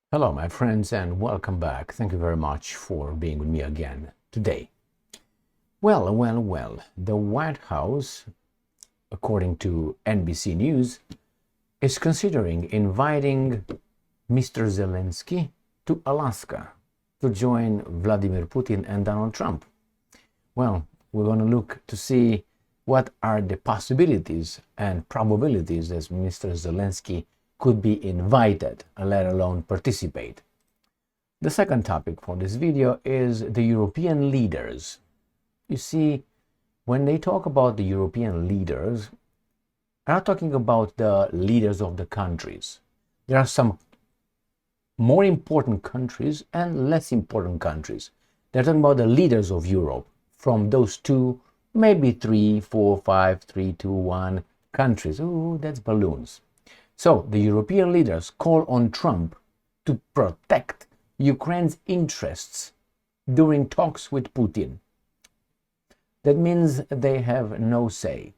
Hello, my friends, and welcome back. Thank you very much for being with me again today. Well, the White House, according to NBC News, is considering inviting Mr. Zelenskyy to Alaska to join Vladimir Putin and Donald Trump. Well, we're going to look to see what are the possibilities and probabilities that Mr. Zelenskyy could be invited, let alone participate. The second topic for this video is the European leaders. You see, when they talk about the European leaders, they're not talking about the leaders of the countries. There are some more important countries and less important countries. They're talking about the leaders of Europe from those two, maybe 3, 4, 5, 3, 2, 1 countries. Ooh, that's balloons. So the European leaders call on Trump to protect Ukraine's interests during talks with Putin. That means they have no say.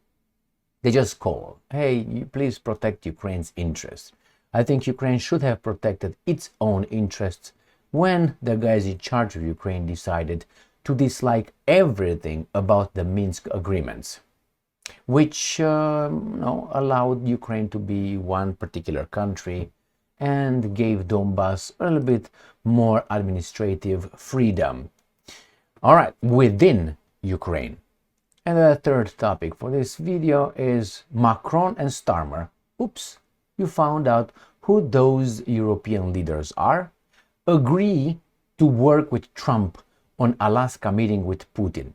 They just call, hey, please protect Ukraine's interests. I think Ukraine should have protected its own interests when the guys in charge of Ukraine decided to dislike everything about the Minsk agreements, which allowed Ukraine to be one particular country and gave Donbass a little bit more administrative freedom. All right, within Ukraine. And the third topic for this video is Macron and Starmer. Oops, you found out who those European leaders are. Agree to work with Trump on Alaska meeting with Putin.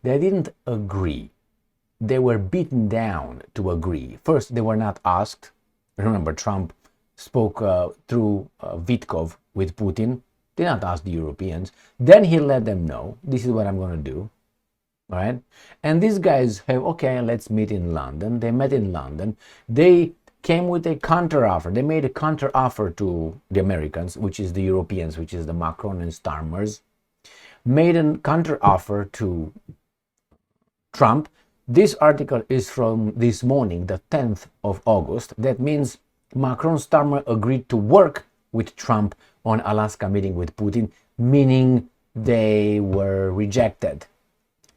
They didn't agree. They were beaten down to agree. First, they were not asked. Remember, Trump spoke through Vitkov with Putin. Did not ask the Europeans. Then he let them know, this is what I'm going to do. All right? And these guys have, okay, let's meet in London. They met in London. They came with a counteroffer. They made a counteroffer to the Americans, which is the Europeans, which is the Macron and Starmers. Made a counteroffer to Trump. This article is from this morning, the 10th of August. That means Macron Starmer agreed to work with Trump on Alaska meeting with Putin, meaning they were rejected.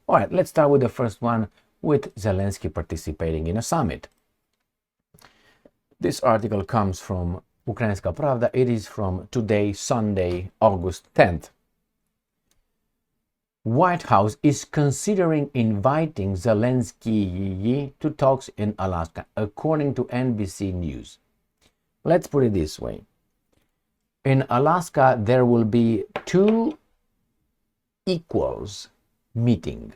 All right, let's start with the first one, with Zelenskyy participating in a summit. This article comes from Ukrainska Pravda. It is from today, Sunday, August 10th. White House is considering inviting Zelenskyy to talks in Alaska, according to NBC News. Let's put it this way. In Alaska, there will be two equals meeting,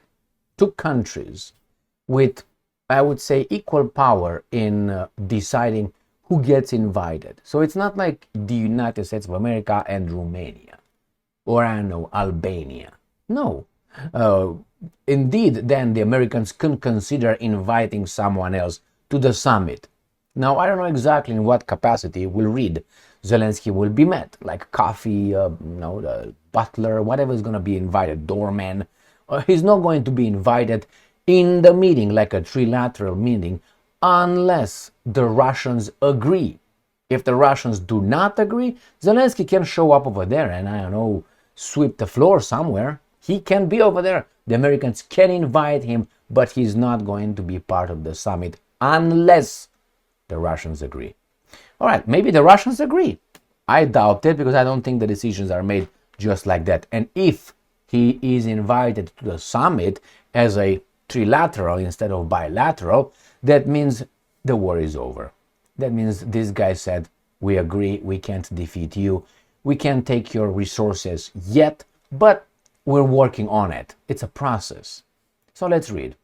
two countries with, I would say, equal power in deciding who gets invited. So it's not like the United States of America and Romania, or I don't know, Albania. No. Indeed, then the Americans can consider inviting someone else to the summit. Now, I don't know exactly in what capacity we'll read. Zelenskyy will be met, like coffee, the butler, whatever is going to be invited, doorman. He's not going to be invited in the meeting, like a trilateral meeting, unless the Russians agree. If the Russians do not agree, Zelenskyy can show up over there and, I don't know, sweep the floor somewhere. He can be over there. The Americans can invite him, but he's not going to be part of the summit unless the Russians agree. All right, maybe the Russians agree. I doubt it, because I don't think the decisions are made just like that. And if he is invited to the summit as a trilateral instead of bilateral, that means the war is over. That means this guy said, we agree, we can't defeat you. We can't take your resources yet, but we're working on it. It's a process. So let's read.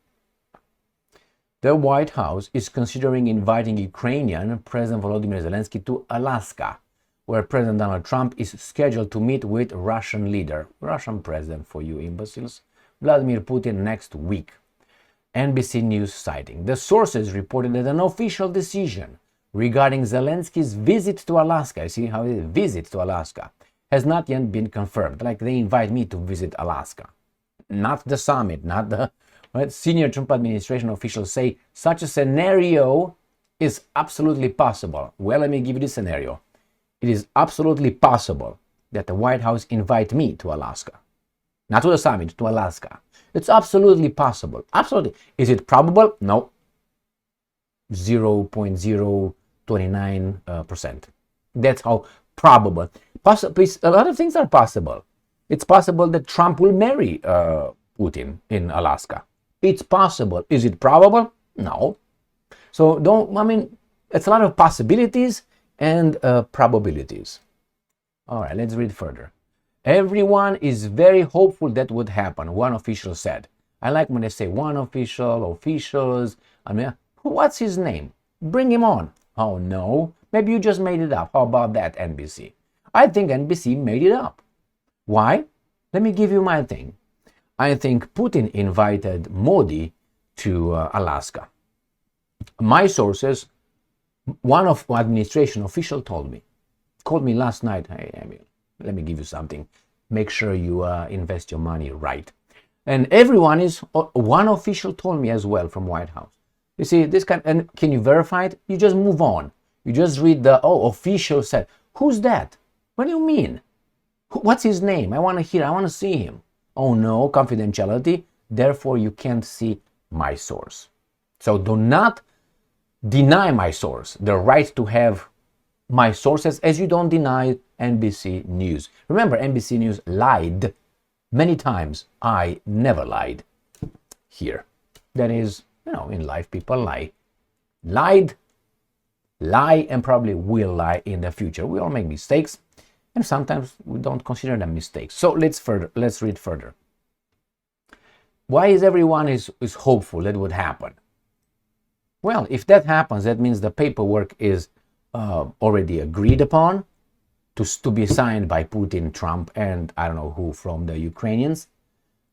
The White House is considering inviting Ukrainian President Volodymyr Zelenskyy to Alaska, where President Donald Trump is scheduled to meet with Russian leader, Russian president for you imbeciles, Vladimir Putin next week. NBC News citing. The sources reported that an official decision regarding Zelenskyy's visit to Alaska, you see how it is, visit to Alaska, has not yet been confirmed. Like, they invite me to visit Alaska, not the summit, not the senior Trump administration officials say such a scenario is absolutely possible. Well, let me give you this scenario. it is absolutely possible that the White House invite me to Alaska. Not to the summit, to Alaska. It's absolutely possible. Absolutely. Is it probable? No. 0.029%. That's how probable. A lot of things are possible. It's possible that Trump will marry Putin in Alaska. It's possible. Is it probable? No. So it's a lot of possibilities and probabilities. All right, let's read further. Everyone is very hopeful that would happen, one official said. I like when they say one official, officials. What's his name? Bring him on. Oh no, maybe you just made it up. How about that, NBC? I think NBC made it up. Why? Let me give you my thing. I think Putin invited Modi to Alaska. My sources, one of administration official called me last night. Hey, Emil, let me give you something. Make sure you invest your money right. And one official told me as well from White House. You see, and can you verify it? You just move on. You just read official said. Who's that? What do you mean? What's his name? I want to see him. Oh no, confidentiality. Therefore, you can't see my source. So do not deny my source, the right to have my sources, as you don't deny NBC News. Remember, NBC News lied many times. I never lied here. That is, in life people lie. Lie, and probably will lie in the future. We all make mistakes, and sometimes we don't consider them mistakes. So let's read further. Why is everyone is hopeful that would happen? Well, if that happens, that means the paperwork is already agreed upon to be signed by Putin, Trump, and I don't know who from the Ukrainians,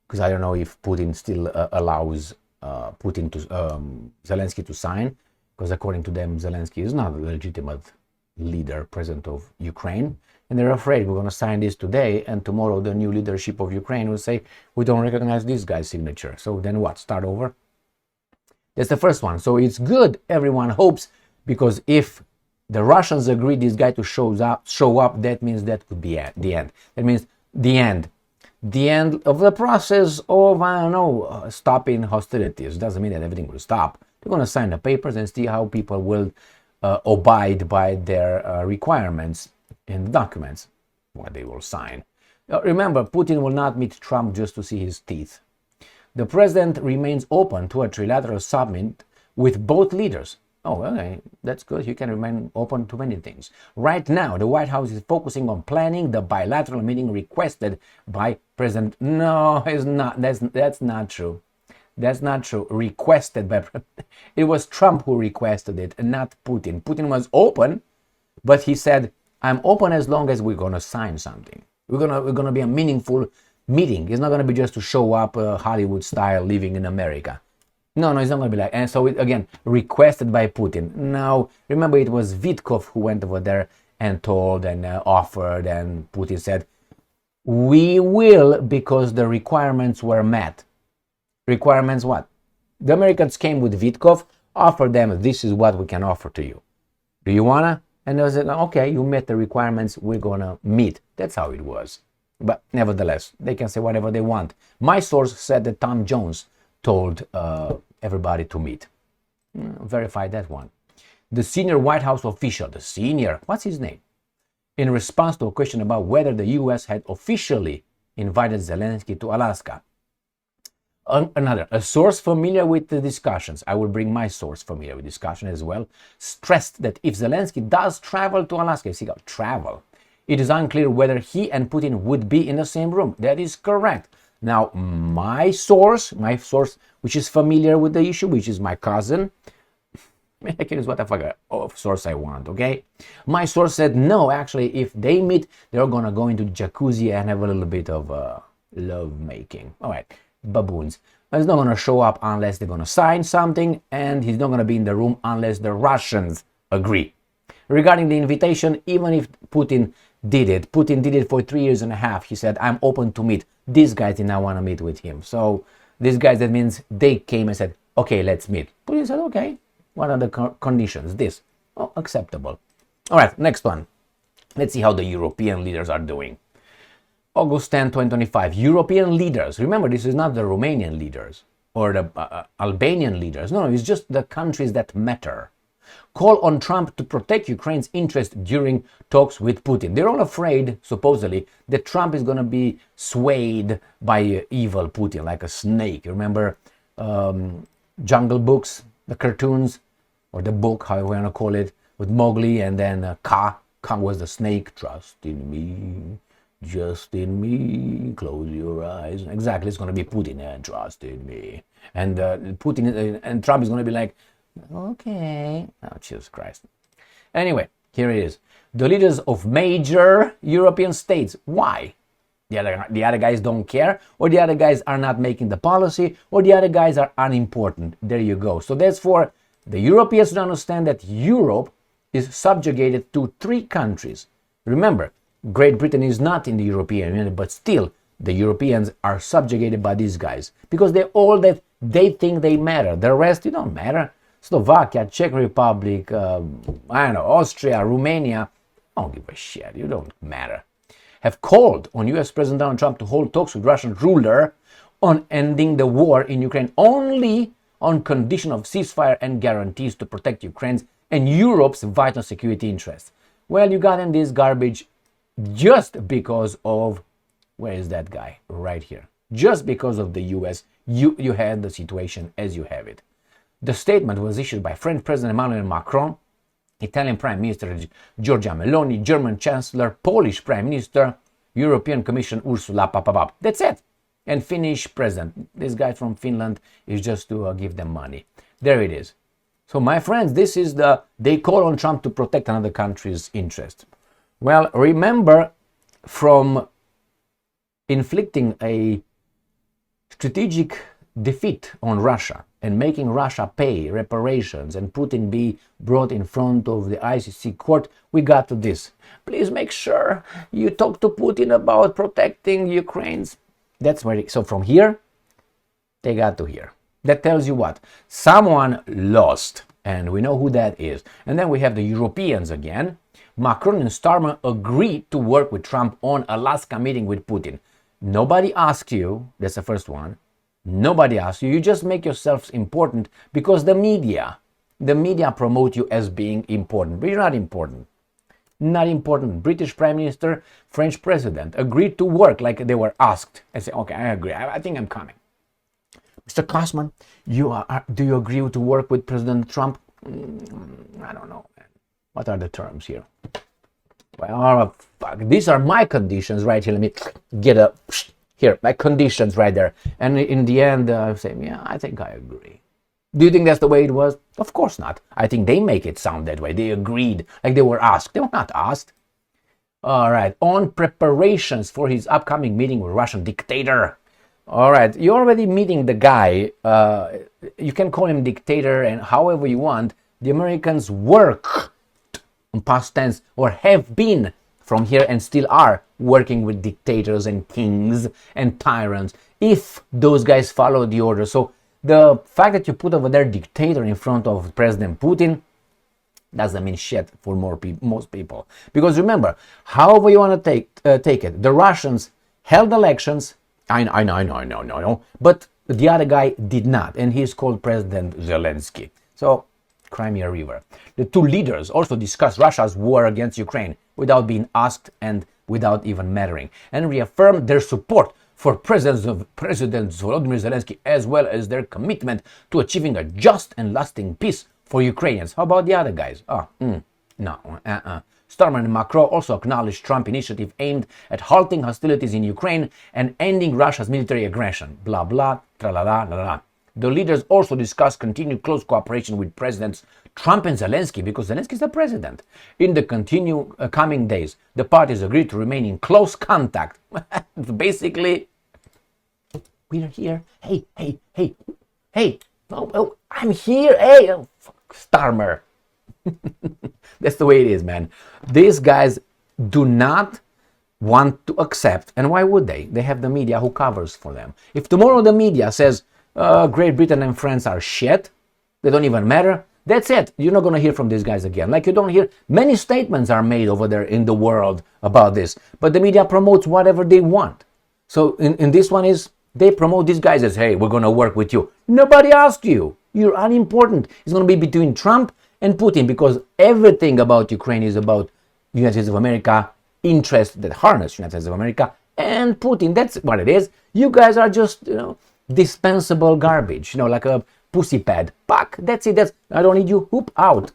because I don't know if Putin still allows Zelenskyy to sign, because according to them, Zelenskyy is not a legitimate leader, president of Ukraine, and they're afraid we're going to sign this today, and tomorrow the new leadership of Ukraine will say, we don't recognize this guy's signature. So then what? Start over? That's the first one. So it's good, everyone hopes, because if the Russians agree this guy to show up, that means that could be the end. That means the end of the process of, stopping hostilities. Doesn't mean that everything will stop. They're going to sign the papers and see how people will abide by their requirements in the documents, what they will sign. Remember, Putin will not meet Trump just to see his teeth. The president remains open to a trilateral summit with both leaders. Oh, okay, that's good. You can remain open to many things. Right now, the White House is focusing on planning the bilateral meeting requested by President. No, it's not. That's not true. That's not true. Requested by. It was Trump who requested it, and not Putin. Putin was open, but he said, "I'm open as long as we're gonna sign something. We're gonna be a meaningful meeting. It's not gonna be just to show up Hollywood style, living in America." No, it's not going to be like, and so again, requested by Putin. Now, remember, it was Vitkov who went over there and told and offered, and Putin said, we will, because the requirements were met. Requirements what? The Americans came with Vitkov, offered them, this is what we can offer to you. Do you want to? And they said, okay, you met the requirements, we're going to meet. That's how it was. But nevertheless, they can say whatever they want. My source said that Tom Jones told everybody to meet. Verify that one. The senior White House official, what's his name? In response to a question about whether the U.S. had officially invited Zelenskyy to Alaska. A source familiar with the discussions, I will bring my source familiar with discussion as well, stressed that if Zelenskyy does travel to Alaska, it is unclear whether he and Putin would be in the same room. That is correct. Now, my source, which is familiar with the issue, which is my cousin, I can use whatever source I want, okay? My source said, no, actually, if they meet, they're going to go into jacuzzi and have a little bit of love making. All right, baboons. He's not going to show up unless they're going to sign something, and he's not going to be in the room unless the Russians agree. Regarding the invitation, even if Putin did it for 3 years and a half. He said, I'm open to meet. These guys did not want to meet with him. So these guys, that means they came and said, okay, let's meet. Putin said, okay, what are the conditions? This. Oh, acceptable. All right, next one. Let's see how the European leaders are doing. August 10, 2025. European leaders. Remember, this is not the Romanian leaders or the Albanian leaders. No, it's just the countries that matter. Call on Trump to protect Ukraine's interest during talks with Putin. They're all afraid, supposedly, that Trump is going to be swayed by evil Putin, like a snake. You remember Jungle Books, the cartoons, or the book, however you want to call it, with Mowgli, and then Ka was the snake. Trust in me, just in me, close your eyes. Exactly, it's going to be Putin, and trust in me. And Putin and Trump is going to be like, okay. Oh, Jesus Christ. Anyway, here it is. The leaders of major European states. Why? The other guys don't care, or the other guys are not making the policy, or the other guys are unimportant. There you go. So that's for the Europeans to understand that Europe is subjugated to 3 countries. Remember, Great Britain is not in the European Union, but still the Europeans are subjugated by these guys because they're all that they think they matter. The rest, you don't matter. Slovakia, Czech Republic, I don't know, Austria, Romania, don't give a shit. You don't matter. Have called on US President Donald Trump to hold talks with Russian ruler on ending the war in Ukraine only on condition of ceasefire and guarantees to protect Ukraine's and Europe's vital security interests. Well, you got in this garbage just because of, where is that guy? Right here. Just because of the US, you had the situation as you have it. The statement was issued by French President Emmanuel Macron, Italian Prime Minister Giorgia Meloni, German Chancellor, Polish Prime Minister, European Commission Ursula Papabab. That's it. And Finnish President. This guy from Finland is just to give them money. There it is. So my friends, this is they call on Trump to protect another country's interest. Well, remember, from inflicting a strategic defeat on Russia and making Russia pay reparations and Putin be brought in front of the ICC court, we got to this. Please make sure you talk to Putin about protecting Ukraine's. That's where, so from here, they got to here. That tells you what? Someone lost, and we know who that is. And then we have the Europeans again. Macron and Starmer agreed to work with Trump on Alaska meeting with Putin. Nobody asked you, that's the first one. Nobody asked you. You just make yourselves important because the media promote you as being important, but you're not important. Not important. British Prime Minister, French President agreed to work like they were asked. I say, okay, I agree. I think I'm coming. Mr. Kosman, do you agree to work with President Trump? I don't know. What are the terms here? Well, fuck. These are my conditions right here. Let me get here, my conditions right there. And in the end, I say, yeah, I think I agree. Do you think that's the way it was? Of course not. I think they make it sound that way. They agreed, like they were asked. They were not asked. All right, on preparations for his upcoming meeting with Russian dictator. All right, you're already meeting the guy. You can call him dictator and however you want. The Americans work, in past tense, or have been from here and still are working with dictators and kings and tyrants if those guys follow the order. So the fact that you put over there dictator in front of President Putin doesn't mean shit for most people. Because remember, however you want to take it, the Russians held elections. I know, but the other guy did not, and he's called President Zelenskyy. So, Crimea River. The two leaders also discussed Russia's war against Ukraine without being asked and without even mattering, and reaffirmed their support for President Volodymyr Zelenskyy, as well as their commitment to achieving a just and lasting peace for Ukrainians. How about the other guys? Starmer and Macron also acknowledged Trump's initiative aimed at halting hostilities in Ukraine and ending Russia's military aggression. Blah, blah, tra-la-la, la-la. The leaders also discussed continued close cooperation with Presidents Trump and Zelenskyy, because Zelenskyy is the president. In the coming days, the parties agreed to remain in close contact. Basically, we're here. Hey. Oh, I'm here. Hey, Starmer. That's the way it is, man. These guys do not want to accept, and why would they? They have the media who covers for them. If tomorrow the media says Great Britain and France are shit, they don't even matter, That's it. You're not going to hear from these guys again. Like you don't hear, many statements are made over there in the world about this, but the media promotes whatever they want. So in this one is, they promote these guys as, hey, we're going to work with you. Nobody asked you. You're unimportant. It's going to be between Trump and Putin, because everything about Ukraine is about United States of America, interests that harness United States of America and Putin. That's what it is. You guys are just, dispensable garbage, like a pussy pad. Pack. That's it. I don't need you. Hoop out.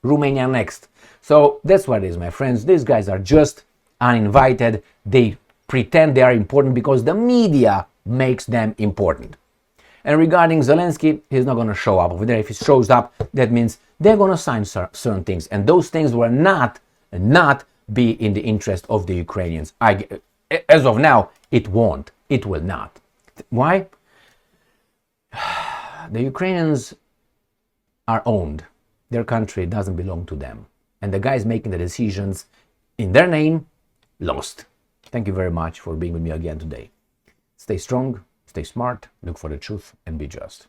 Romania next. So that's what it is, my friends. These guys are just uninvited. They pretend they are important because the media makes them important. And regarding Zelenskyy, he's not going to show up over there. If he shows up, that means they're going to sign certain things. And those things will not be in the interest of the Ukrainians. As of now, it won't. It will not. Why? The Ukrainians are owned. Their country doesn't belong to them. And the guys making the decisions in their name lost. Thank you very much for being with me again today. Stay strong, stay smart, look for the truth, and be just.